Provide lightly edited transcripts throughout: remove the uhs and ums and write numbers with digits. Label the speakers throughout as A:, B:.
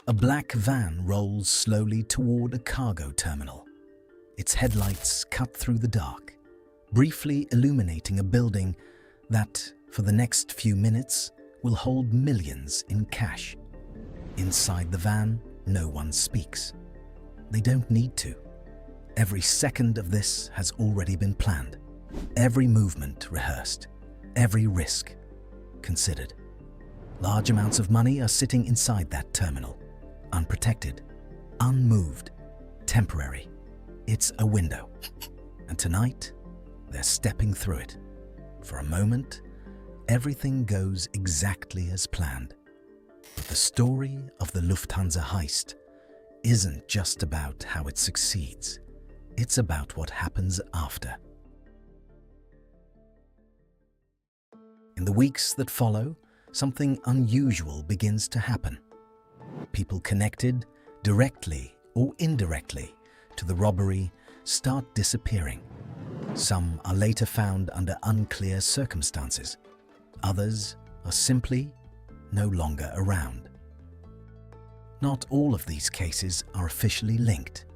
A: A black van rolls slowly toward a cargo terminal. Its headlights cut through the dark, briefly illuminating a building that, for the next few minutes, will hold millions in cash. Inside the van, no one speaks. They don't need to. Every second of this has already been planned. Every movement rehearsed. Every risk considered. Large amounts of money are sitting inside that terminal, unprotected, unmoved, temporary. It's a window. And tonight, they're stepping through it. For a moment, everything goes exactly as planned. But the story of the Lufthansa heist isn't just about how it succeeds. It's about what happens after. In the weeks that follow, something unusual begins to happen. People connected, directly or indirectly, to the robbery start disappearing. Some are later found under unclear circumstances. Others are simply no longer around. Not all of these cases are officially linked,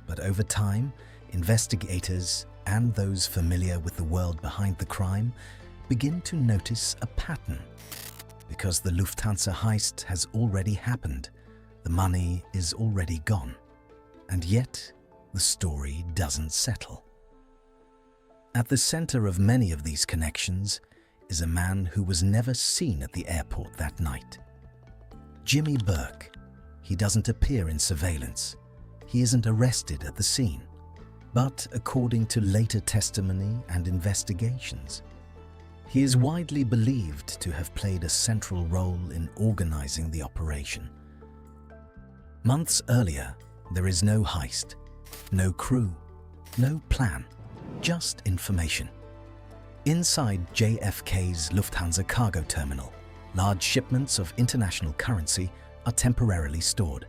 A: but over time, investigators and those familiar with the world behind the crime begin to notice a pattern. Because the Lufthansa heist has already happened, the money is already gone, and yet the story doesn't settle. At the center of many of these connections is a man who was never seen at the airport that night. Jimmy Burke. He doesn't appear in surveillance. He isn't arrested at the scene. But according to later testimony and investigations, he is widely believed to have played a central role in organizing the operation. Months earlier, there is no heist, no crew, no plan, just information. Inside JFK's Lufthansa cargo terminal, large shipments of international currency are temporarily stored.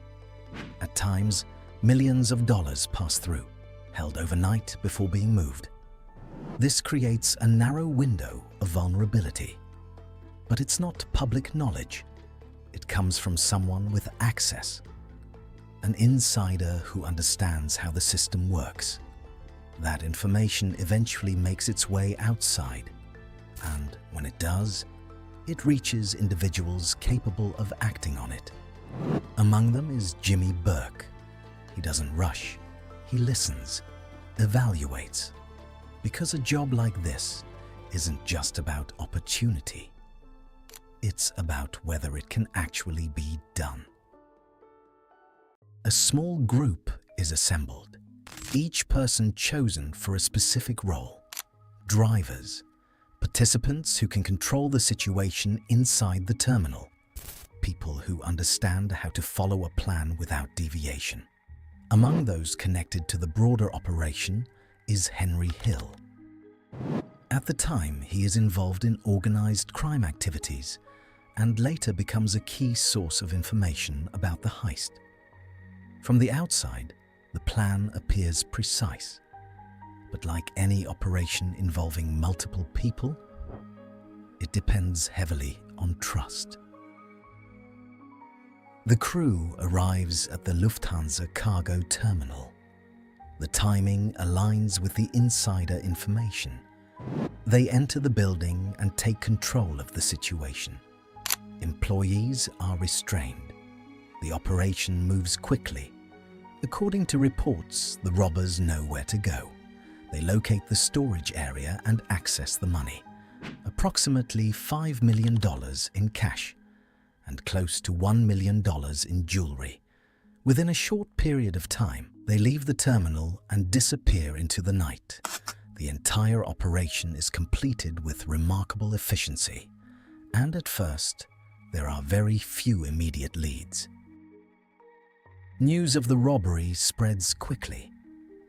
A: At times, millions of dollars pass through, held overnight before being moved. This creates a narrow window of vulnerability. But it's not public knowledge. It comes from someone with access, an insider who understands how the system works. That information eventually makes its way outside, and when it does, it reaches individuals capable of acting on it. Among them is Jimmy Burke. He doesn't rush, he listens, evaluates. Because a job like this isn't just about opportunity. It's about whether it can actually be done. A small group is assembled, each person chosen for a specific role. Drivers, participants who can control the situation inside the terminal. People who understand how to follow a plan without deviation. Among those connected to the broader operation is Henry Hill. At the time, he is involved in organized crime activities and later becomes a key source of information about the heist. From the outside, the plan appears precise. But like any operation involving multiple people, it depends heavily on trust. The crew arrives at the Lufthansa cargo terminal. The timing aligns with the insider information. They enter the building and take control of the situation. Employees are restrained. The operation moves quickly. According to reports, the robbers know where to go. They locate the storage area and access the money. Approximately $5 million in cash and close to $1 million in jewelry. Within a short period of time, they leave the terminal and disappear into the night. The entire operation is completed with remarkable efficiency, and at first, there are very few immediate leads. News of the robbery spreads quickly.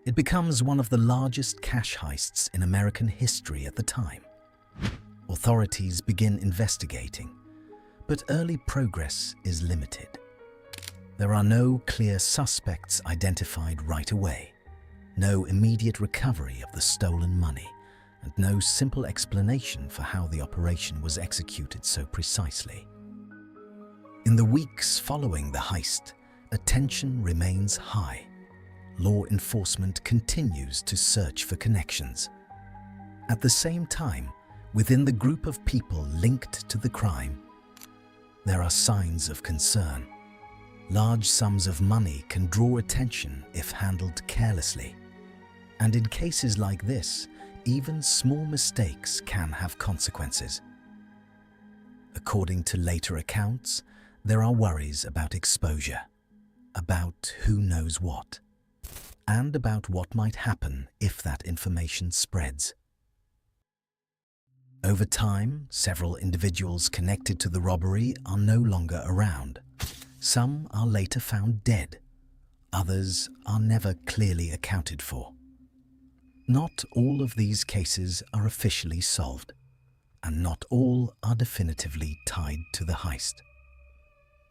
A: It becomes one of the largest cash heists in American history at the time. Authorities begin investigating, but early progress is limited. There are no clear suspects identified right away, no immediate recovery of the stolen money, and no simple explanation for how the operation was executed so precisely. In the weeks following the heist, attention remains high. Law enforcement continues to search for connections. At the same time, within the group of people linked to the crime, there are signs of concern. Large sums of money can draw attention if handled carelessly. And in cases like this, even small mistakes can have consequences. According to later accounts, there are worries about exposure, about who knows what, and about what might happen if that information spreads. Over time, several individuals connected to the robbery are no longer around. Some are later found dead. Others are never clearly accounted for. Not all of these cases are officially solved, and not all are definitively tied to the heist.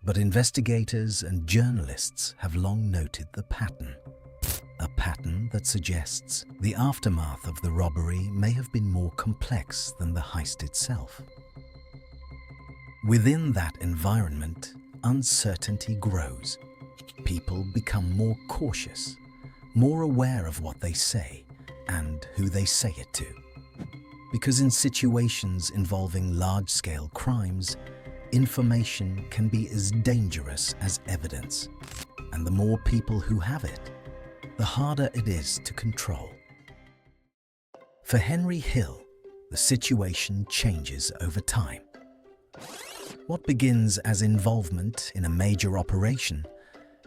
A: But investigators and journalists have long noted the pattern. A pattern that suggests the aftermath of the robbery may have been more complex than the heist itself. Within that environment, uncertainty grows. People become more cautious, more aware of what they say and who they say it to. Because in situations involving large-scale crimes, information can be as dangerous as evidence, and the more people who have it, the harder it is to control. For Henry Hill, the situation changes over time. What begins as involvement in a major operation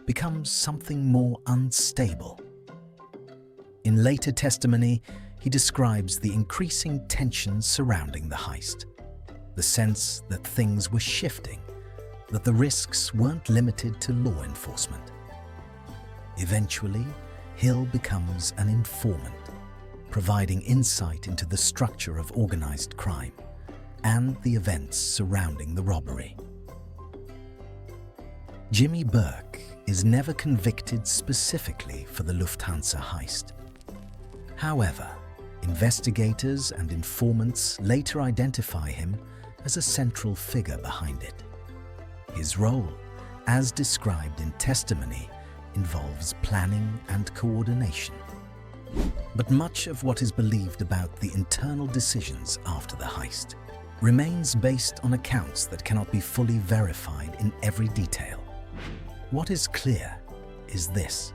A: becomes something more unstable. In later testimony, he describes the increasing tension surrounding the heist, the sense that things were shifting, that the risks weren't limited to law enforcement. Eventually, Hill becomes an informant, providing insight into the structure of organized crime and the events surrounding the robbery. Jimmy Burke is never convicted specifically for the Lufthansa heist. However, investigators and informants later identify him as a central figure behind it. His role, as described in testimony, involves planning and coordination. But much of what is believed about the internal decisions after the heist remains based on accounts that cannot be fully verified in every detail. What is clear is this: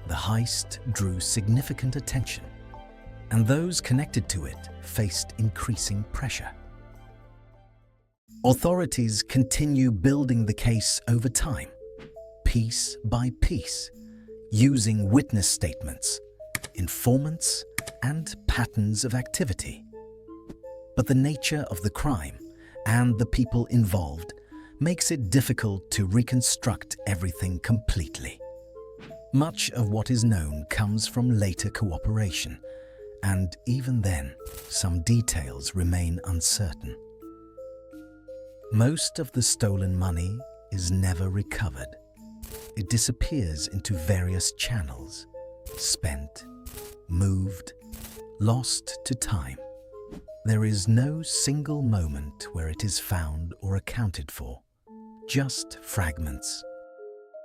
A: the heist drew significant attention, and those connected to it faced increasing pressure. Authorities continue building the case over time, piece by piece, using witness statements, informants, and patterns of activity. But the nature of the crime and the people involved makes it difficult to reconstruct everything completely. Much of what is known comes from later cooperation, and even then, some details remain uncertain. Most of the stolen money is never recovered. It disappears into various channels, spent, moved, lost to time. There is no single moment where it is found or accounted for, just fragments.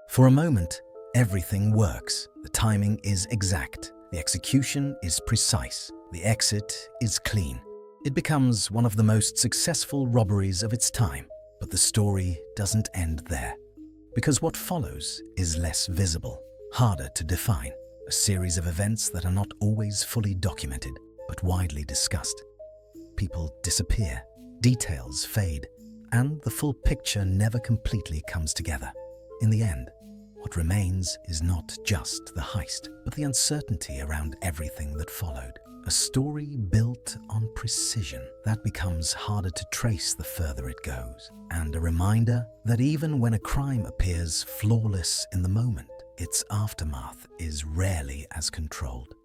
A: For a moment, everything works. The timing is exact, the execution is precise, the exit is clean. It becomes one of the most successful robberies of its time, but the story doesn't end there. Because what follows is less visible, harder to define, a series of events that are not always fully documented, but widely discussed. People disappear, details fade, and the full picture never completely comes together. In the end, what remains is not just the heist, but the uncertainty around everything that followed. A story built on precision that becomes harder to trace the further it goes, and a reminder that even when a crime appears flawless in the moment, its aftermath is rarely as controlled.